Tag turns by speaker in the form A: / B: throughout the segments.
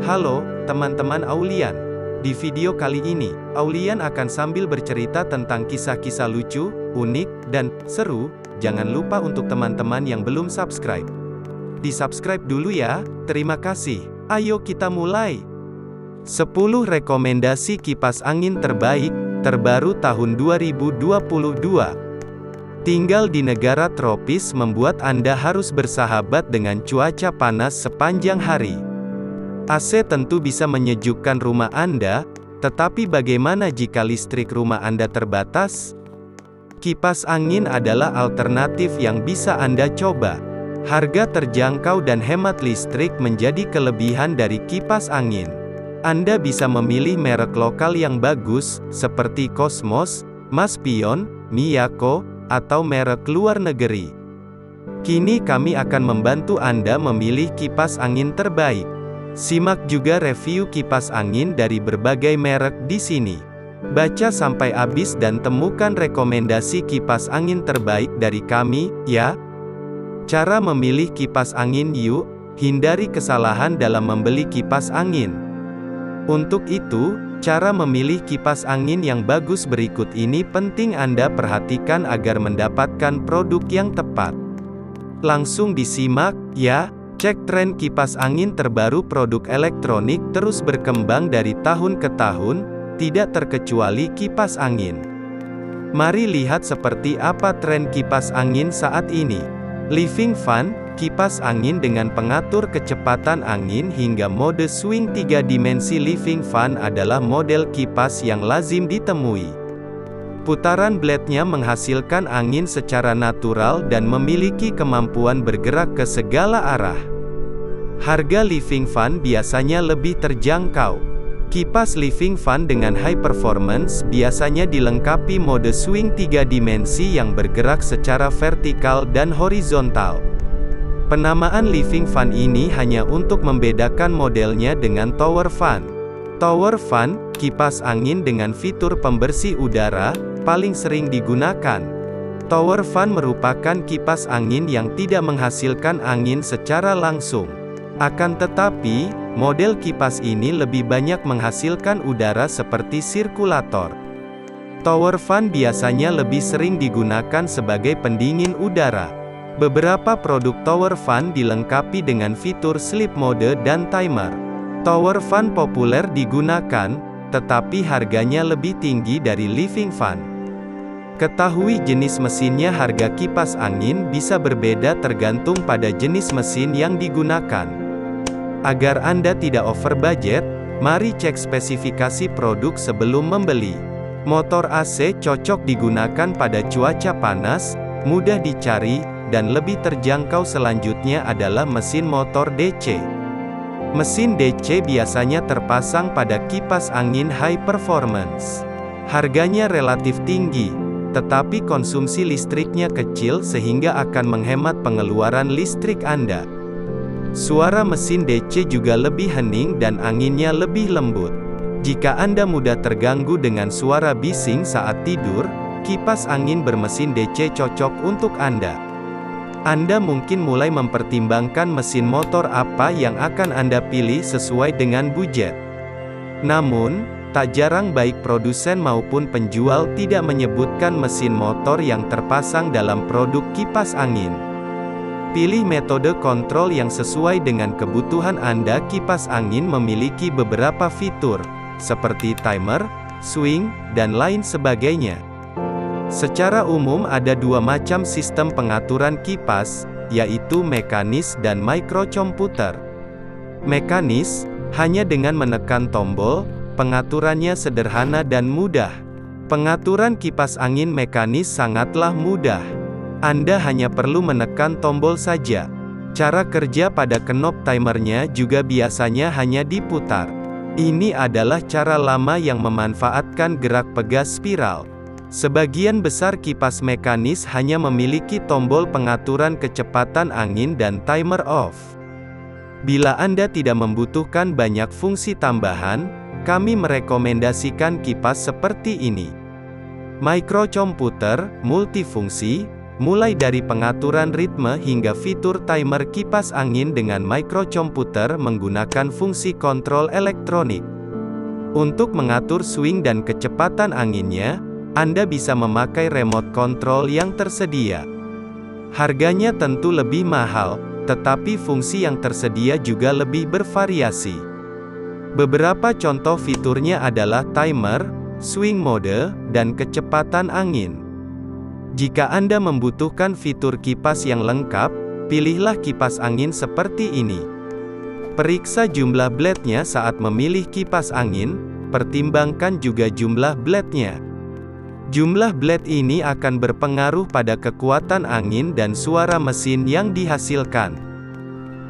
A: Halo, teman-teman Aulian. Di video kali ini, Aulian akan sambil bercerita tentang kisah-kisah lucu, unik, dan seru. Jangan lupa untuk teman-teman yang belum subscribe, di-subscribe dulu ya. Terima kasih. Ayo kita mulai. 10 rekomendasi kipas angin terbaik, terbaru tahun 2022. Tinggal di negara tropis membuat Anda harus bersahabat dengan cuaca panas sepanjang hari. AC tentu bisa menyejukkan rumah Anda, tetapi bagaimana jika listrik rumah Anda terbatas? Kipas angin adalah alternatif yang bisa Anda coba. Harga terjangkau dan hemat listrik menjadi kelebihan dari kipas angin. Anda bisa memilih merek lokal yang bagus, seperti Cosmos, Maspion, Miyako, atau merek luar negeri. Kini kami akan membantu Anda memilih kipas angin terbaik. Simak juga review kipas angin dari berbagai merek di sini. Baca sampai habis dan temukan rekomendasi kipas angin terbaik dari kami, ya. Cara memilih kipas angin yuk, hindari kesalahan dalam membeli kipas angin. Untuk itu, cara memilih kipas angin yang bagus berikut ini penting Anda perhatikan agar mendapatkan produk yang tepat. Langsung disimak, ya. Cek tren kipas angin terbaru. Produk elektronik terus berkembang dari tahun ke tahun, tidak terkecuali kipas angin. Mari lihat seperti apa tren kipas angin saat ini. Living fan, kipas angin dengan pengatur kecepatan angin hingga mode swing 3 dimensi. Living fan adalah model kipas yang lazim ditemui. Putaran blade-nya menghasilkan angin secara natural dan memiliki kemampuan bergerak ke segala arah. Harga living fan biasanya lebih terjangkau. Kipas living fan dengan high performance biasanya dilengkapi mode swing 3 dimensi yang bergerak secara vertikal dan horizontal. Penamaan living fan ini hanya untuk membedakan modelnya dengan tower fan. Tower fan, kipas angin dengan fitur pembersih udara, paling sering digunakan. Tower fan merupakan kipas angin yang tidak menghasilkan angin secara langsung. Akan tetapi, model kipas ini lebih banyak menghasilkan udara seperti sirkulator. Tower fan biasanya lebih sering digunakan sebagai pendingin udara. Beberapa produk tower fan dilengkapi dengan fitur sleep mode dan timer. Tower fan populer digunakan, tetapi harganya lebih tinggi dari living fan. Ketahui jenis mesinnya. Harga kipas angin bisa berbeda tergantung pada jenis mesin yang digunakan. Agar Anda tidak over budget, mari cek spesifikasi produk sebelum membeli. Motor AC cocok digunakan pada cuaca panas, mudah dicari, dan lebih terjangkau. Selanjutnya adalah mesin motor DC. Mesin DC biasanya terpasang pada kipas angin high performance. Harganya relatif tinggi, tetapi konsumsi listriknya kecil sehingga akan menghemat pengeluaran listrik Anda. Suara mesin DC juga lebih hening dan anginnya lebih lembut. Jika Anda mudah terganggu dengan suara bising saat tidur, kipas angin bermesin DC cocok untuk Anda. Anda mungkin mulai mempertimbangkan mesin motor apa yang akan Anda pilih sesuai dengan budget. Namun, tak jarang baik produsen maupun penjual tidak menyebutkan mesin motor yang terpasang dalam produk kipas angin. Pilih metode kontrol yang sesuai dengan kebutuhan Anda. Kipas angin memiliki beberapa fitur, seperti timer, swing, dan lain sebagainya. Secara umum ada dua macam sistem pengaturan kipas, yaitu mekanis dan microcomputer. Mekanis, hanya dengan menekan tombol, pengaturannya sederhana dan mudah. Pengaturan kipas angin mekanis sangatlah mudah. Anda hanya perlu menekan tombol saja. Cara kerja pada knob timernya juga biasanya hanya diputar. Ini adalah cara lama yang memanfaatkan gerak pegas spiral. Sebagian besar kipas mekanis hanya memiliki tombol pengaturan kecepatan angin dan timer off. Bila Anda tidak membutuhkan banyak fungsi tambahan, kami merekomendasikan kipas seperti ini. Microcomputer, multifungsi, mulai dari pengaturan ritme hingga fitur timer kipas angin dengan microcomputer menggunakan fungsi kontrol elektronik. Untuk mengatur swing dan kecepatan anginnya, Anda bisa memakai remote control yang tersedia. Harganya tentu lebih mahal, tetapi fungsi yang tersedia juga lebih bervariasi. Beberapa contoh fiturnya adalah timer, swing mode, dan kecepatan angin. Jika Anda membutuhkan fitur kipas yang lengkap, pilihlah kipas angin seperti ini. Periksa jumlah blade-nya saat memilih kipas angin, pertimbangkan juga jumlah blade-nya. Jumlah blade ini akan berpengaruh pada kekuatan angin dan suara mesin yang dihasilkan.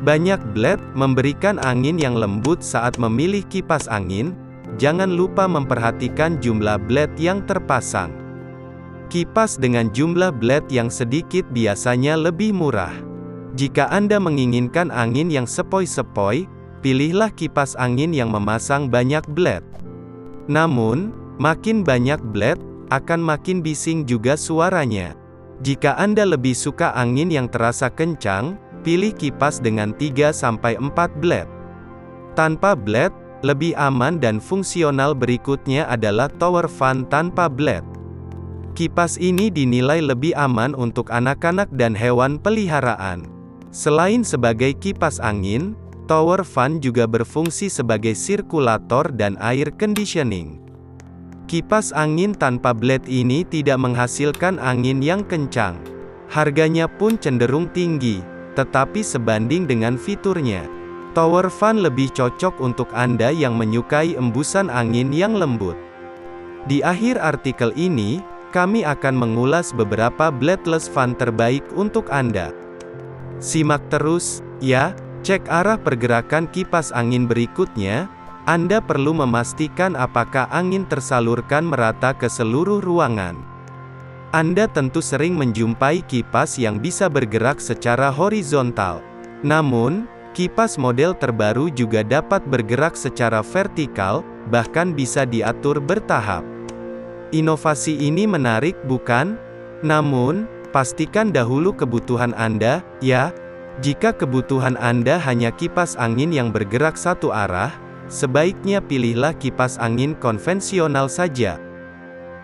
A: Banyak blade memberikan angin yang lembut saat memilih kipas angin. Jangan lupa memperhatikan jumlah blade yang terpasang. Kipas dengan jumlah blade yang sedikit biasanya lebih murah. Jika Anda menginginkan angin yang sepoi-sepoi, pilihlah kipas angin yang memasang banyak blade. Namun, makin banyak blade, akan makin bising juga suaranya. Jika Anda lebih suka angin yang terasa kencang, pilih kipas dengan 3-4 blade. Tanpa blade, lebih aman dan fungsional berikutnya adalah tower fan tanpa blade. Kipas ini dinilai lebih aman untuk anak-anak dan hewan peliharaan. Selain sebagai kipas angin, tower fan juga berfungsi sebagai sirkulator dan air conditioning. Kipas angin tanpa blade ini tidak menghasilkan angin yang kencang. Harganya pun cenderung tinggi, tetapi sebanding dengan fiturnya, tower fan lebih cocok untuk Anda yang menyukai embusan angin yang lembut. Di akhir artikel ini, kami akan mengulas beberapa bladeless fan terbaik untuk Anda. Simak terus, ya. Cek arah pergerakan kipas angin berikutnya. Anda perlu memastikan apakah angin tersalurkan merata ke seluruh ruangan. Anda tentu sering menjumpai kipas yang bisa bergerak secara horizontal. Namun, kipas model terbaru juga dapat bergerak secara vertikal, bahkan bisa diatur bertahap. Inovasi ini menarik, bukan? Namun, pastikan dahulu kebutuhan Anda, ya. Jika kebutuhan Anda hanya kipas angin yang bergerak satu arah, sebaiknya pilihlah kipas angin konvensional saja.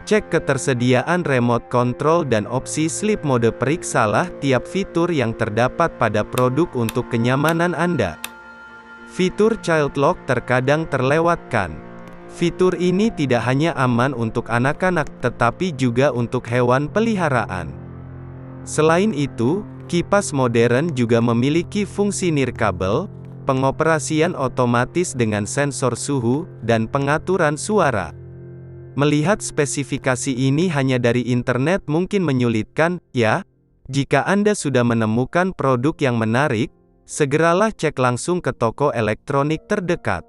A: Cek ketersediaan remote control dan opsi sleep mode. Periksalah tiap fitur yang terdapat pada produk untuk kenyamanan Anda. Fitur child lock terkadang terlewatkan. Fitur ini tidak hanya aman untuk anak-anak, tetapi juga untuk hewan peliharaan. Selain itu, kipas modern juga memiliki fungsi nirkabel, pengoperasian otomatis dengan sensor suhu, dan pengaturan suara. Melihat spesifikasi ini hanya dari internet mungkin menyulitkan, ya? Jika Anda sudah menemukan produk yang menarik, segeralah cek langsung ke toko elektronik terdekat.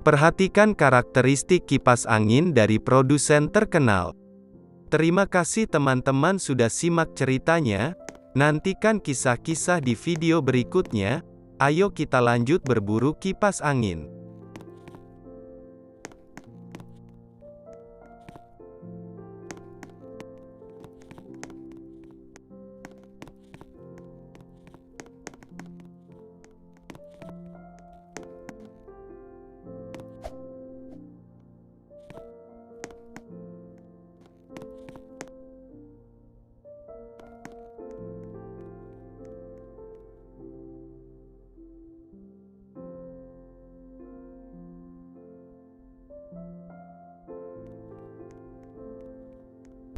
A: Perhatikan karakteristik kipas angin dari produsen terkenal. Terima kasih teman-teman sudah simak ceritanya. Nantikan kisah-kisah di video berikutnya. Ayo kita lanjut berburu kipas angin.